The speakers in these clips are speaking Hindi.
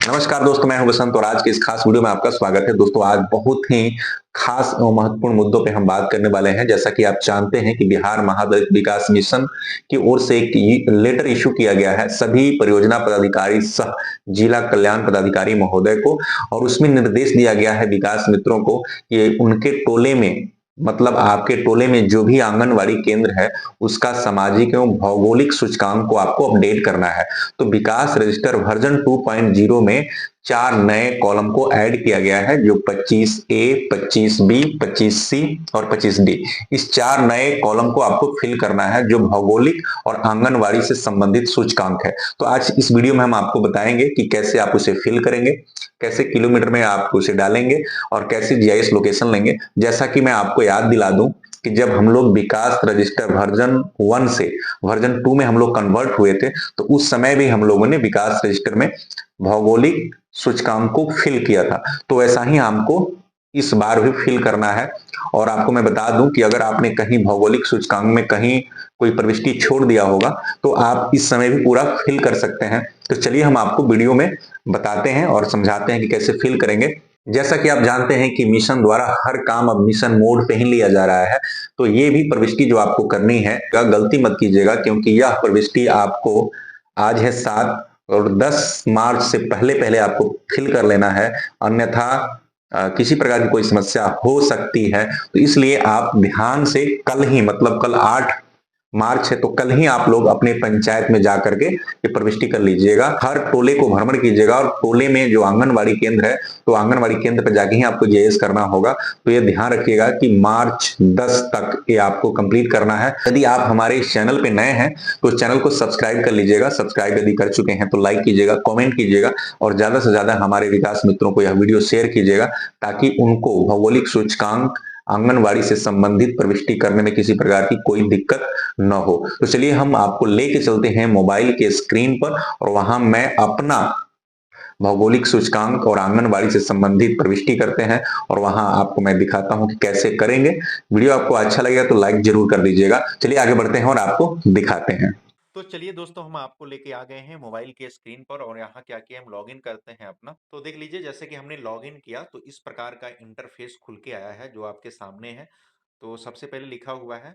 नमस्कार दोस्तों, मैं हूं बसंत और आज के इस खास वीडियो में आपका स्वागत है। दोस्तों, आज बहुत ही खास और महत्वपूर्ण मुद्दों पे हम बात करने वाले हैं। जैसा कि आप जानते हैं कि बिहार महादलित विकास मिशन की ओर से एक लेटर इशू किया गया है सभी परियोजना पदाधिकारी सह जिला कल्याण पदाधिकारी महोदय को, और उसमें निर्देश दिया गया है विकास मित्रों को कि उनके टोले में, मतलब आपके टोले में जो भी आंगनवाड़ी केंद्र है, उसका सामाजिक एवं भौगोलिक सूचकांक को आपको अपडेट करना है। तो विकास रजिस्टर वर्जन 2.0 में 4 नए कॉलम को ऐड किया गया है, जो 25A, 25B, 25C और 25D। इस 4 नए कॉलम को आपको फिल करना है, जो भौगोलिक और आंगनवाड़ी से संबंधित सूचकांक है। तो आज इस वीडियो में हम आपको बताएंगे कि कैसे आप उसे फिल करेंगे, कैसे किलोमीटर में आप उसे डालेंगे और कैसे जीआईएस लोकेशन लेंगे। जैसा कि मैं आपको याद दिला दूं कि जब हम लोग विकास रजिस्टर वर्जन 1 से वर्जन 2 में हम लोग कन्वर्ट हुए थे, तो उस समय भी हम लोगों ने विकास रजिस्टर में भौगोलिक सूचकांक को फिल किया था। तो वैसा ही हमको इस बार भी फिल करना है। और आपको मैं बता दूं कि अगर आपने कहीं भौगोलिक सूचकांक में कहीं कोई प्रविष्टि छोड़ दिया होगा, तो आप इस समय भी पूरा फिल कर सकते हैं। तो चलिए हम आपको वीडियो में बताते हैं और समझाते हैं कि कैसे फिल करेंगे। जैसा कि आप जानते हैं कि मिशन द्वारा हर काम अब मिशन मोड पे ही लिया जा रहा है। तो ये भी प्रविष्टि जो आपको करनी है, गलती मत कीजिएगा, क्योंकि यह प्रविष्टि आपको आज है 7 और 10 मार्च से पहले पहले आपको फिल कर लेना है। अन्यथा किसी प्रकार की कोई समस्या हो सकती है। तो इसलिए आप ध्यान से कल ही, मतलब कल 8 मार्च है, तो कल ही आप लोग अपने पंचायत में जाकर के ये प्रविष्टि कर लीजिएगा। हर टोले को भ्रमण कीजिएगा और टोले में जो आंगनवाड़ी केंद्र है, तो आंगनवाड़ी केंद्र पर जाके ही आपको जीएस करना होगा। तो ये ध्यान रखिएगा कि मार्च 10 तक ये आपको कंप्लीट करना है। यदि आप हमारे इस चैनल पे नए हैं तो चैनल को सब्सक्राइब कर लीजिएगा। सब्सक्राइब यदि कर चुके हैं तो लाइक कीजिएगा, कमेंट कीजिएगा और ज्यादा से ज्यादा हमारे विकास मित्रों को यह वीडियो शेयर कीजिएगा, ताकि उनको भौगोलिक सूचकांक आंगनवाड़ी से संबंधित प्रविष्टि करने में किसी प्रकार की कोई दिक्कत न हो। तो चलिए हम आपको लेके चलते हैं मोबाइल के स्क्रीन पर, और वहां मैं अपना भौगोलिक सूचकांक और आंगनबाड़ी से संबंधित प्रविष्टि करते हैं, और वहां आपको मैं दिखाता हूं कि कैसे करेंगे। वीडियो आपको अच्छा लगेगा तो लाइक जरूर कर दीजिएगा। चलिए आगे बढ़ते हैं और आपको दिखाते हैं। तो चलिए दोस्तों, हम आपको लेके आ गए हैं मोबाइल के स्क्रीन पर और यहाँ क्या किया, हम लॉगिन करते हैं अपना। तो देख लीजिए, जैसे कि हमने लॉगिन किया तो इस प्रकार का इंटरफेस खुल के आया है जो आपके सामने है। तो सबसे पहले लिखा हुआ है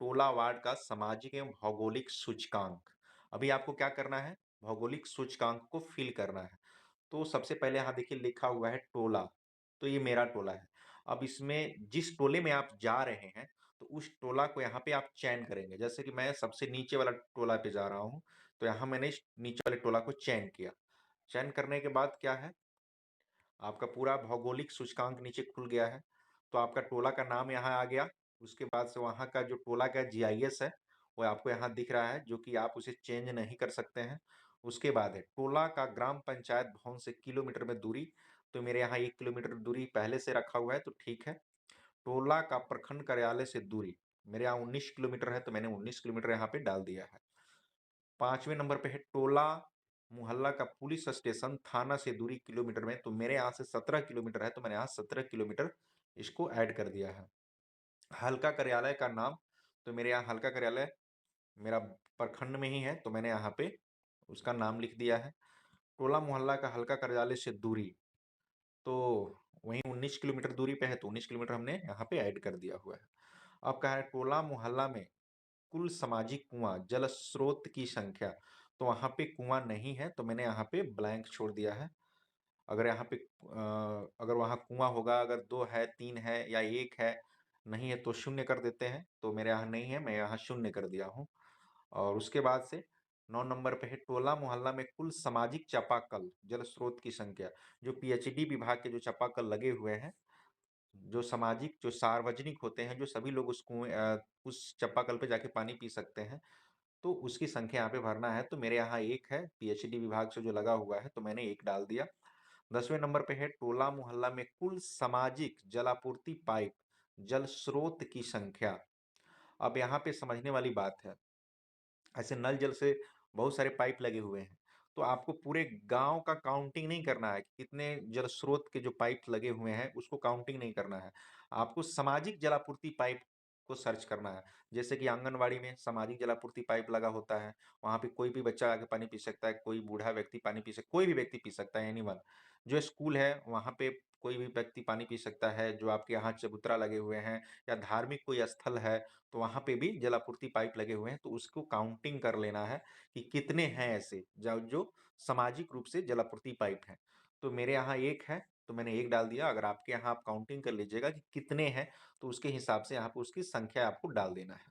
टोला वार्ड का सामाजिक एवं भौगोलिक सूचकांक। अभी आपको क्या करना है, भौगोलिक सूचकांक को फिल करना है। तो सबसे पहले यहाँ देखिए लिखा हुआ है टोला। तो ये मेरा टोला है। अब इसमें जिस टोले में आप जा रहे हैं, तो उस टोला को यहाँ पे आप चयन करेंगे। जैसे कि मैं सबसे नीचे वाला टोला पे जा रहा हूँ, तो यहाँ मैंने इस नीचे वाले टोला को चयन किया। चयन करने के बाद क्या है, आपका पूरा भौगोलिक सूचकांक नीचे खुल गया है। तो आपका टोला का नाम यहाँ आ गया। उसके बाद से वहाँ का जो टोला का जीआईएस है, वो आपको यहाँ दिख रहा है, जो कि आप उसे चेंज नहीं कर सकते हैं। उसके बाद है टोला का ग्राम पंचायत भवन से किलोमीटर में दूरी। तो मेरे यहाँ 1 किलोमीटर दूरी पहले से रखा हुआ है, तो ठीक है। टोला का प्रखंड कार्यालय से दूरी, मेरे यहाँ 19 किलोमीटर है, तो मैंने 19 किलोमीटर यहाँ पे डाल दिया है। 5वें नंबर पे है टोला मुहल्ला का पुलिस स्टेशन थाना से दूरी किलोमीटर में। तो मेरे यहाँ से 17 किलोमीटर है, तो मैंने यहाँ 17 किलोमीटर इसको ऐड कर दिया है। हल्का कार्यालय का नाम, तो मेरे यहाँ हल्का कार्यालय मेरा प्रखंड में ही है, तो मैंने यहाँ पे उसका नाम लिख दिया है। टोला मोहल्ला का हल्का कार्यालय से दूरी, तो वहीं 19 किलोमीटर दूरी पे है, तो 19 किलोमीटर हमने यहाँ पे ऐड कर दिया हुआ है। अब कहा है टोला मोहल्ला में कुल सामाजिक कुआं जल स्रोत की संख्या। तो वहां पे कुआं नहीं है, तो मैंने यहाँ पे ब्लैंक छोड़ दिया है। अगर यहाँ पे अगर वहाँ कुआं होगा, अगर दो है, तीन है या एक है, नहीं है तो शून्य कर देते हैं। तो मेरे यहाँ नहीं है, मैं यहाँ शून्य कर दिया हूँ। और उसके बाद से 9 नंबर पे है टोला मोहल्ला में कुल सामाजिक चापाकल जल स्रोत की संख्या। जो पीएचडी विभाग के जो चापाकल लगे हुए हैं, जो सामाजिक जो सार्वजनिक होते हैं, जो सभी लोग उस कुएं उस चापाकल पे जाके पानी पी सकते हैं, तो उसकी संख्या यहाँ पे भरना है। तो मेरे यहाँ एक है, पीएचडी विभाग से जो लगा हुआ है, तो मैंने एक डाल दिया। 10वें नंबर पे है टोला मोहल्ला में कुल सामाजिक जलापूर्ति पाइप जल स्रोत की संख्या। अब यहाँ पे समझने वाली बात है, ऐसे नल जल से बहुत सारे पाइप लगे हुए हैं, तो आपको पूरे गांव का काउंटिंग नहीं करना है कि कितने जल स्रोत के जो पाइप लगे हुए हैं, उसको काउंटिंग नहीं करना है। आपको सामाजिक जलापूर्ति पाइप को सर्च करना है। जैसे कि आंगनवाड़ी में सामाजिक जलापूर्ति पाइप लगा होता है, वहाँ पे कोई भी बच्चा आके पानी पी सकता है, कोई बूढ़ा व्यक्ति पानी पी कोई भी व्यक्ति पी सकता है, एनीवन। जो स्कूल है वहाँ पे कोई भी व्यक्ति पानी पी सकता है, जो आपके यहाँ चबूतरा लगे हुए हैं या धार्मिक कोई स्थल है, तो वहाँ पे भी जलापूर्ति पाइप लगे हुए हैं, तो उसको काउंटिंग कर लेना है कि कितने हैं ऐसे जो सामाजिक रूप से जलापूर्ति पाइप हैं। तो मेरे यहाँ 1 है, तो मैंने 1 डाल दिया। अगर आपके यहाँ आप काउंटिंग कर लीजिएगा कि कितने हैं, तो उसके हिसाब से यहाँ पे उसकी संख्या आपको डाल देना है।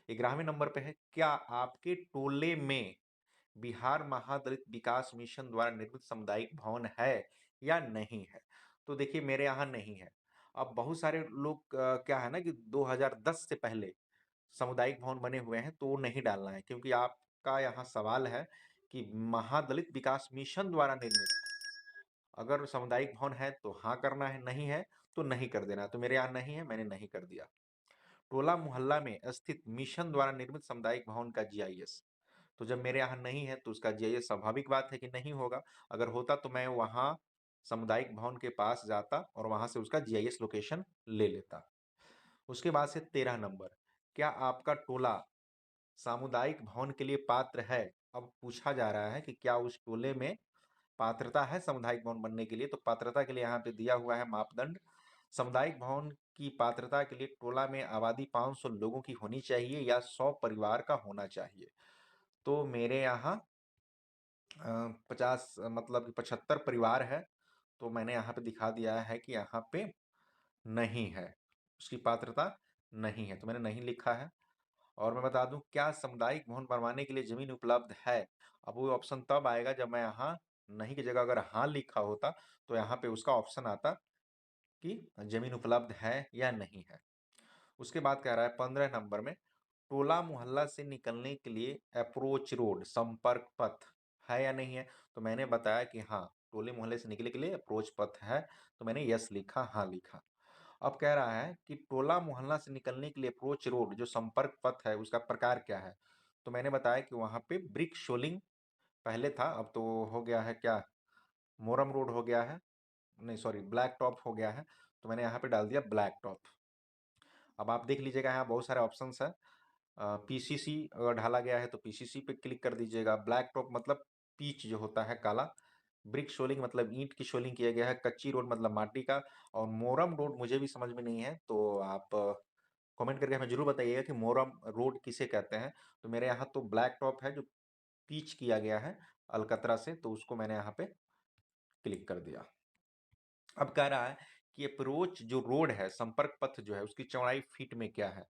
11वें नंबर पे है, क्या आपके टोले में बिहार महादलित विकास मिशन द्वारा निर्मित सामुदायिक भवन है या नहीं है? तो देखिए मेरे यहाँ नहीं है। अब बहुत सारे लोग क्या है ना कि 2010 से पहले सामुदायिक भवन बने हुए हैं, तो वो नहीं डालना है, क्योंकि आपका यहाँ सवाल है कि महादलित विकास मिशन द्वारा निर्मित, अगर सामुदायिक भवन है तो हाँ करना है, नहीं है तो नहीं कर देना है। तो मेरे यहाँ नहीं है, मैंने नहीं कर दिया। टोला मोहल्ला में स्थित मिशन द्वारा निर्मित सामुदायिक भवन का जीआईएस, तो जब मेरे यहाँ नहीं है तो उसका जीआईएस स्वाभाविक बात है कि नहीं होगा। अगर होता तो मैं वहाँ सामुदायिक भवन के पास जाता और वहां से उसका जीआईएस लोकेशन ले लेता। उसके बाद से 13 नंबर, क्या आपका टोला सामुदायिक भवन के लिए पात्र है? अब पूछा जा रहा है कि क्या उस टोले में पात्रता है सामुदायिक भवन बनने के लिए। तो पात्रता के लिए यहाँ पे दिया हुआ है मापदंड, सामुदायिक भवन की पात्रता के लिए टोला में आबादी 500 लोगों की होनी चाहिए या 100 परिवार का होना चाहिए। तो मेरे यहाँ 50 मतलब कि 75 परिवार है, तो मैंने यहाँ पे दिखा दिया है कि यहाँ पे नहीं है, उसकी पात्रता नहीं है, तो मैंने नहीं लिखा है। और मैं बता दूं, क्या सामुदायिक भवन बनवाने के लिए जमीन उपलब्ध है? अब वो ऑप्शन तब आएगा जब मैं यहाँ नहीं की जगह अगर हाँ लिखा होता, तो यहाँ पे उसका ऑप्शन आता कि जमीन उपलब्ध है या नहीं है। उसके बाद कह रहा है 15 नंबर में, टोला मोहल्ला से निकलने के लिए अप्रोच रोड संपर्क पथ है या नहीं है? तो मैंने बताया कि हाँ, टोले मोहल्ले से निकलने के लिए अप्रोच पथ है, तो मैंने यस लिखा, हाँ लिखा। अब कह रहा है कि टोला मोहल्ला से निकलने के लिए अप्रोच रोड जो संपर्क पथ है उसका प्रकार क्या है? तो मैंने बताया कि वहां पे ब्रिक शोलिंग पहले था, अब तो हो गया है क्या, मोरम रोड हो गया है, नहीं सॉरी ब्लैक टॉप हो गया है, तो मैंने यहाँ पे डाल दिया ब्लैक टॉप। अब आप देख लीजिएगा यहाँ बहुत सारे ऑप्शन है। पीसीसी अगर ढाला गया है तो पीसीसी पे क्लिक कर दीजिएगा। ब्लैक टॉप मतलब पीच जो होता है काला, ब्रिक शोलिंग मतलब ईंट की शोलिंग किया गया है, कच्ची रोड मतलब माटी का, और मोरम रोड मुझे भी समझ में नहीं है, तो आप कमेंट करके हमें जरूर बताइएगा कि मोरम रोड किसे कहते हैं। तो मेरे यहाँ तो ब्लैक टॉप है जो पीच किया गया है अलकतरा से, तो उसको मैंने यहाँ पे क्लिक कर दिया। अब कह रहा है कि अप्रोच जो रोड है, संपर्क पथ जो है, उसकी चौड़ाई फीट में क्या है?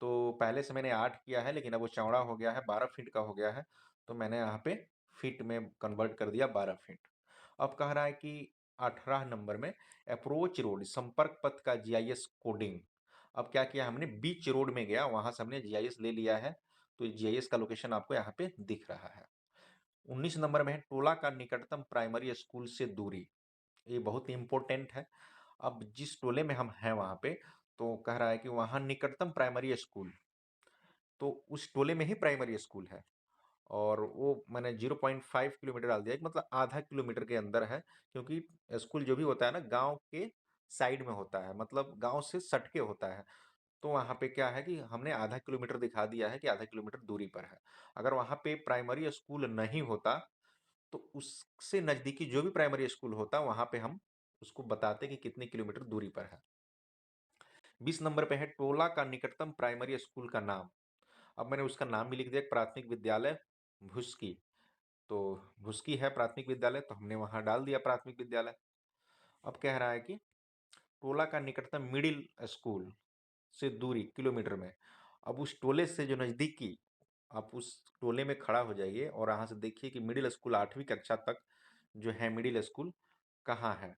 तो पहले से मैंने 8 किया है, लेकिन अब वो चौड़ा हो गया है, 12 फीट का हो गया है, तो मैंने यहाँ पे फीट में कन्वर्ट कर दिया 12 फीट। अब कह रहा है कि 18 नंबर में अप्रोच रोड संपर्क पथ का जीआईएस कोडिंग। अब क्या किया हमने, बीच रोड में गया, वहां से हमने जीआईएस ले लिया है, तो जीआईएस का लोकेशन आपको यहाँ पे दिख रहा है। 19 नंबर में है टोला का निकटतम प्राइमरी स्कूल से दूरी, ये बहुत ही इंपॉर्टेंट है। अब जिस टोले में हम हैं वहां पे, तो कह रहा है कि वहां निकटतम प्राइमरी स्कूल, तो उस टोले में ही प्राइमरी स्कूल है, और वो मैंने 0.5 किलोमीटर डाल दिया, मतलब आधा किलोमीटर के अंदर है, क्योंकि स्कूल जो भी होता है ना गांव के साइड में होता है, मतलब गांव से सटके होता है। तो वहां पे क्या है कि हमने आधा किलोमीटर दिखा दिया है कि आधा किलोमीटर दूरी पर है। अगर वहां पे प्राइमरी स्कूल नहीं होता, तो उससे नजदीकी जो भी प्राइमरी स्कूल होता वहां पे हम उसको बताते कि कितने किलोमीटर दूरी पर है। 20 नंबर पे है टोला का निकटतम प्राइमरी स्कूल का नाम। अब मैंने उसका नाम भी लिख दिया, प्राथमिक विद्यालय भुसकी। तो भुसकी है प्राथमिक विद्यालय, तो हमने वहां डाल दिया प्राथमिक विद्यालय। अब कह रहा है कि टोला का निकटतम मिडिल स्कूल से दूरी किलोमीटर में। अब उस टोले से जो नजदीकी, आप उस टोले में खड़ा हो जाइए और यहाँ से देखिए कि मिडिल स्कूल 8वीं कक्षा तक जो है मिडिल स्कूल कहाँ है,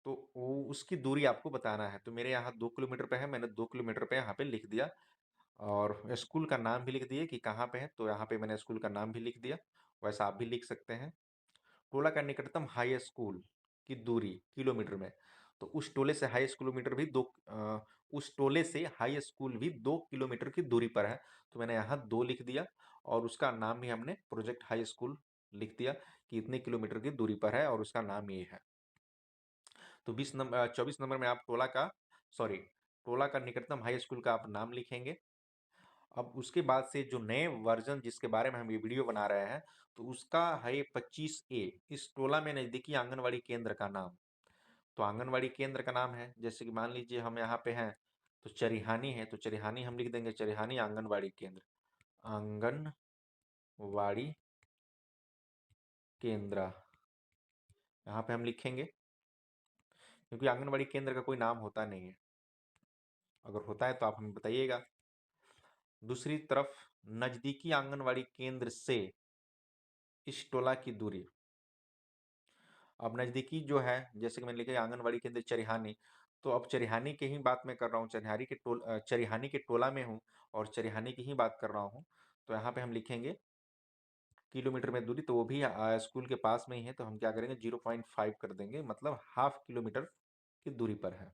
तो वो उसकी दूरी आपको बताना है। तो मेरे यहाँ 2 किलोमीटर पे है, मैंने 2 किलोमीटर पे यहाँ पे लिख दिया, और स्कूल का नाम भी लिख दिए कि कहाँ पे है, तो यहाँ पे मैंने स्कूल का नाम भी लिख दिया। वैसा आप भी लिख सकते हैं। टोला का निकटतम हाई स्कूल की दूरी किलोमीटर में, तो उस टोले से हाई किलोमीटर भी उस टोले से हाई स्कूल भी 2 किलोमीटर की दूरी पर है, तो मैंने यहाँ 2 लिख दिया, और उसका नाम भी हमने प्रोजेक्ट हाई स्कूल लिख दिया कि इतने किलोमीटर की दूरी पर है और उसका नाम ये है। तो 24 नंबर में आप टोला का, सॉरी, टोला का निकटतम हाई स्कूल का आप नाम लिखेंगे। अब उसके बाद से जो नए वर्जन जिसके बारे में हम ये वीडियो बना रहे हैं, तो उसका है 25A, इस टोला में नज़दीकी आंगनवाड़ी केंद्र का नाम। तो आंगनवाड़ी केंद्र का नाम है, जैसे कि मान लीजिए हम यहाँ पे हैं, तो चरिहानी है, तो चरिहानी हम लिख देंगे, चरिहानी आंगनवाड़ी केंद्र, आंगनवाड़ी केंद्र यहाँ पे हम लिखेंगे, क्योंकि आंगनवाड़ी केंद्र का कोई नाम होता नहीं है, अगर होता है तो आप हमें बताइएगा। दूसरी तरफ नजदीकी आंगनवाड़ी केंद्र से इस टोला की दूरी, अब नजदीकी जो है, जैसे कि मैंने लिखा है आंगनवाड़ी केंद्र चरिहानी, तो अब चरिहानी की ही बात मैं कर रहा हूँ, चरिहानी के टोला में हूँ और चरिहानी की ही बात कर रहा हूँ। तो यहाँ पे हम लिखेंगे किलोमीटर में दूरी, तो वो भी स्कूल के पास में ही है, तो हम क्या करेंगे 0.5 कर देंगे, मतलब हाफ किलोमीटर की दूरी पर है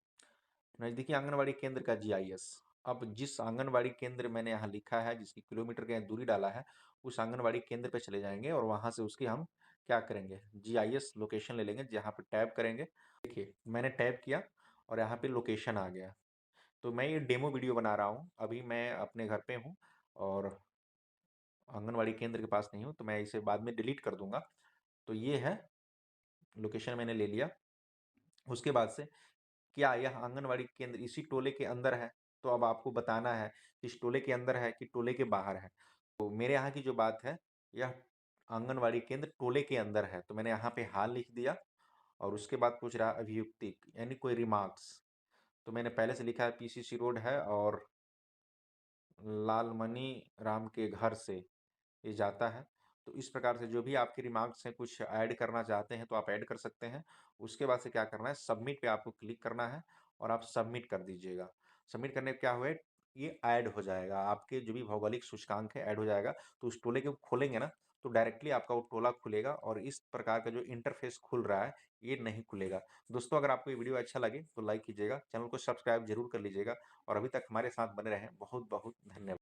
नजदीकी आंगनवाड़ी केंद्र का GIS। अब जिस आंगनवाड़ी केंद्र मैंने यहाँ लिखा है, जिसकी किलोमीटर का दूरी डाला है, उस आंगनवाड़ी केंद्र पे चले जाएंगे और वहां से उसकी हम क्या करेंगे, GIS लोकेशन ले लेंगे, जहाँ पे टैप करेंगे। देखिए मैंने टैप किया और यहाँ पे लोकेशन आ गया। तो मैं ये डेमो वीडियो बना रहा हूँ, अभी मैं अपने घर पे हूँ और आंगनवाड़ी केंद्र के पास नहीं हूँ, तो मैं इसे बाद में डिलीट कर दूंगा। तो ये है लोकेशन, मैंने ले लिया। उसके बाद से क्या यह आंगनवाड़ी केंद्र इसी टोले के अंदर है, तो अब आपको बताना है इस टोले के अंदर है कि टोले के बाहर है। तो मेरे यहाँ की जो बात है, यह आंगनवाड़ी केंद्र टोले के अंदर है, तो मैंने यहाँ पे हाल लिख दिया और उसके बाद पूछ रहा अभियुक्ति यानी कोई रिमार्क्स, तो मैंने पहले से लिखा है PCC रोड है और लालमणि राम के घर से ये जाता है। तो इस प्रकार से जो भी आपके रिमार्क्स हैं, कुछ ऐड करना चाहते हैं तो आप ऐड कर सकते हैं। उसके बाद से क्या करना है, सबमिट पे आपको क्लिक करना है और आप सबमिट कर दीजिएगा। सबमिट करने पे क्या हुआ है, ये ऐड हो जाएगा, आपके जो भी भौगोलिक सूचकांक है ऐड हो जाएगा। तो उस टोले को खोलेंगे ना, तो डायरेक्टली आपका वो टोला खुलेगा और इस प्रकार का जो इंटरफेस खुल रहा है ये नहीं खुलेगा। दोस्तों अगर आपको ये वीडियो अच्छा लगे तो लाइक कीजिएगा, चैनल को सब्सक्राइब जरूर कर लीजिएगा और अभी तक हमारे साथ बने रहें, बहुत बहुत धन्यवाद।